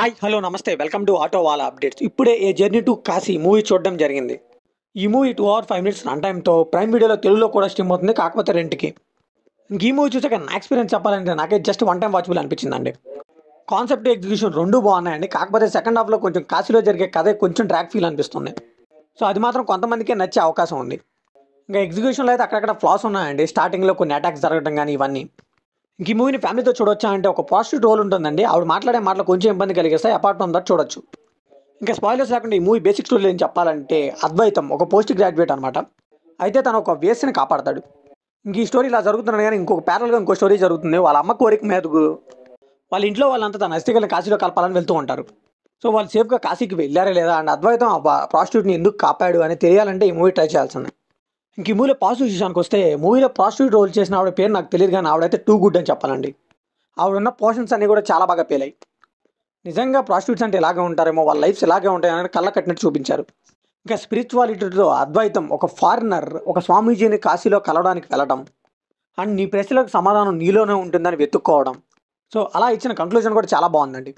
Hi hello నమస్తే welcome to auto wala updates. ఇప్పుడే a journey to Kashi movie చూడడం జరిగింది. ఈ మూవీ 2 hours 5 minutes రన్ టైమ్తో ప్రైమ్ వీడియోలో తెలుగులో కూడా స్ట్రీమ్ అవుతుంది, కాకపోతే రెంట్కి. ఇంక ఈ మూవీ చూసాక నా ఎక్స్పీరియన్స్ చెప్పాలంటే నాకే జస్ట్ వన్ టైం వాచబుల్ అనిపించిందండి. కాన్సెప్ట్ ఎగ్జిక్యూషన్ రెండు బాగున్నాయండి, కాకపోతే సెకండ్ హాఫ్లో కొంచెం కాశీలో జరిగే కథే కొంచెం ట్రాక్ ఫీల్ అనిపిస్తుంది. సో అది మాత్రం కొంతమందికే నచ్చే అవకాశం ఉంది. ఇంకా ఎగ్జిక్యూషన్లో అయితే అక్కడక్కడ ఫ్లాస్ ఉన్నాయండి. స్టార్టింగ్లో కొన్ని అటాక్స్ జరగడం కానీ ఇవన్నీ. ఇంక ఈ మూవీని ఫ్యామిలీతో చూడొచ్చా అంటే ఒక పాజిటివ్ రోల్ ఉంటుందండి. ఆవిడ మాట్లాడే మాటలు కొంచెం ఇబ్బంది కలిగిస్తాయి, అపార్ట్ ఫ్రమ్ దట్ చూడొచ్చు. ఇంకా స్పాయిలర్స్ లేకుండా ఈ మూవీ బేసిక్ స్టోరీ ఏం చెప్పాలంటే, అద్వైతం ఒక పోస్ట్ గ్రాడ్యుయేట్ అనమాట. అయితే తను ఒక వేస్ని కాపాడతాడు. ఇంక ఈ స్టోరీ ఇలా జరుగుతున్నాడు కానీ ఇంకొక ప్యారల్గా ఇంకో స్టోరీ జరుగుతుంది. వాళ్ళ అమ్మ కోరిక మీదకు వాళ్ళ ఇంట్లో వాళ్ళంతా తన అస్థికల్ని కాశీలో కలపాలని వెళ్తూ ఉంటారు. సో వాళ్ళు సేఫ్గా కాశీకి వెళ్ళారా లేదా అండ్ అద్వైతం ఆ ప్రాస్టిట్యూట్ని ఎందుకు కాపాడు అని తెలియాలంటే ఈ మూవీ ట్రై చేయాల్సిందే. ఇంక ఈ మూవీలో పాజిటివ్ విషయానికి వస్తే, మూవీలో ప్రాస్టిట్యూట్ రోల్ చేసిన ఆవిడ పేరు నాకు తెలియదు కానీ ఆవిడైతే టూ గుడ్ అని చెప్పాలండి. ఆవిడున్న పోర్షన్స్ అన్నీ కూడా చాలా బాగా పేలాయి. నిజంగా ప్రాస్టిట్యూట్స్ అంటే ఇలాగే ఉంటారేమో, వాళ్ళ లైఫ్స్ ఇలాగే ఉంటాయని కళ్ళ కట్టినట్టు చూపించారు. ఇంకా స్పిరిచువాలిటీతో అద్వైతం ఒక ఫారినర్ ఒక స్వామీజీని కాశీలో కలవడానికి వెళ్ళడం అండ్ నీ ప్రశ్నలకు సమాధానం నీలోనే ఉంటుందని వెతుక్కోవడం. సో అలా ఇచ్చిన కంక్లూజన్ కూడా చాలా బాగుందండి.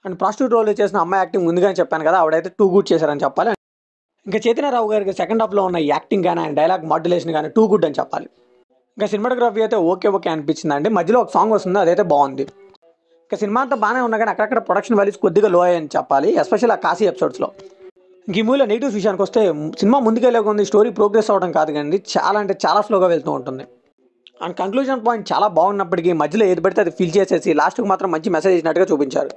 అండ్ ప్రాస్టిట్యూట్ రోల్ చేసిన అమ్మాయి యాక్టింగ్ ముందుగానే చెప్పాను కదా, ఆవిడైతే టూ గుడ్ చేశారని చెప్పాలి. ఇంకా చైతన్యరావు గారికి సెకండ్ హాఫ్లో ఉన్న యాక్టింగ్ కానీ ఆయన డైలాగ్ మాడ్యులేషన్ కానీ టూ గుడ్ అని చెప్పాలి. ఇంకా సినిమాటోగ్రఫీ అయితే ఓకే అనిపించింది అండి. మధ్యలో ఒక సాంగ్ వస్తుంది, అదైతే బాగుంది. ఇంకా సినిమా అంతా బాగానే ఉన్నా కానీ అక్కడక్కడ ప్రొడక్షన్ వాల్యూస్ కొద్దిగా లో అయ్యని చెప్పాలి, ఎస్పెషల్ ఆ కాశీ ఎపిసోడ్స్లో. ఇంక ఈ మూవీలో నెగిటివ్స్ విషయానికి వస్తే, సినిమా ముందుకెళ్ళే ఉంది, స్టోరీ ప్రోగ్రెస్ అవ్వడం కాదు కానీ చాలా అంటే చాలా స్లోగా వెళ్తూ ఉంటుంది. అండ్ కంక్లూజన్ పాయింట్ చాలా బాగున్నప్పటికీ మధ్యలో ఏది పడితే అది ఫీల్ చేసేసి లాస్ట్కి మాత్రం మంచి మెసేజ్ ఇచ్చినట్టుగా చూపించారు.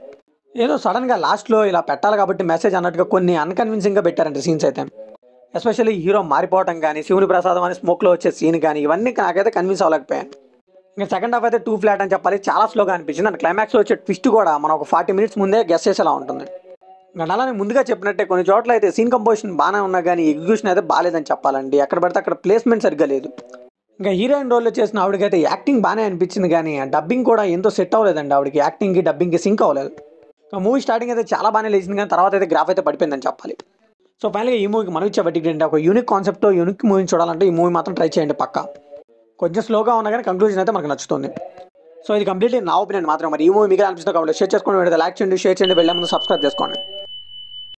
ఏదో సడన్గా లాస్ట్లో ఇలా పెట్టాలి కాబట్టి మెసేజ్ అన్నట్టుగా కొన్ని అన్కన్విన్సింగ్గా పెట్టారంటే సీన్స్ అయితే. ఎస్పెషల్లీ హీరో మారిపోవడం కానీ, శివుని ప్రసాదం అని స్మోక్లో వచ్చే సీన్ కానీ ఇవన్నీ నాకైతే కన్విన్స్ అవ్వలేకపోయాను. ఇంకా సెకండ్ హాఫ్ అయితే టూ ఫ్లాట్ అని చెప్పాలి, చాలా స్లోగా అనిపించింది. అండ్ క్లైమాక్స్లో వచ్చే ట్విస్ట్ కూడా మనం ఒక 40 minutes ముందే గెస్ చేసేలా ఉంటుంది. ఇంకా అలానే ముందుగా చెప్పినట్టే కొన్ని చోట్ల అయితే సీన్ కంపోజిషన్ బాగానే ఉన్నా కానీ ఎగ్జిక్యూషన్ అయితే బాగాలేదని చెప్పాలండి. ఎక్కడ పడితే అక్కడ ప్లేస్మెంట్ సరిగ్గా లేదు. ఇంకా హీరోయిన్ రోల్లో చేసిన ఆవిడకైతే యాక్టింగ్ బాగానే అనిపించింది కానీ డబ్బింగ్ కూడా ఎంతో సెట్ అవ్వలేదండి. ఆవిడకి యాక్టింగ్కి డబ్బింగ్కి సింక్ అవ్వలేదు. మూవీ స్టార్టింగ్ అయితే చాలా బాగానే లేచింది కానీ తర్వాత అయితే గ్రాఫ్ అయితే పడిపోయిందని చెప్పాలి. సో ఫైనల్గా ఈ మూవీకి మనం ఇచ్చే బట్టికి ఏంటి, ఒక యూనిక్ కాన్సెప్ట్తో యూనిక్ మూవీని చూడాలంటే ఈ మూవీ మాత్రం ట్రై చేయండి పక్కా. కొంచెం స్లోగా ఉన్నా కానీ కంక్లూజన్ అయితే మనకు నచ్చుతుంది. సో ఇది కంప్లీట్లీ నా ఒపీనియన్ మాత్రం. మరి ఈ మూవీ మీకు అనిపిస్తుంది కాబట్టి షేర్ చేసుకోండి, లైక్ చేయండి, షేర్ చేయండి, వెళ్ళే ముందు సబ్స్క్రైబ్ చేసుకోండి.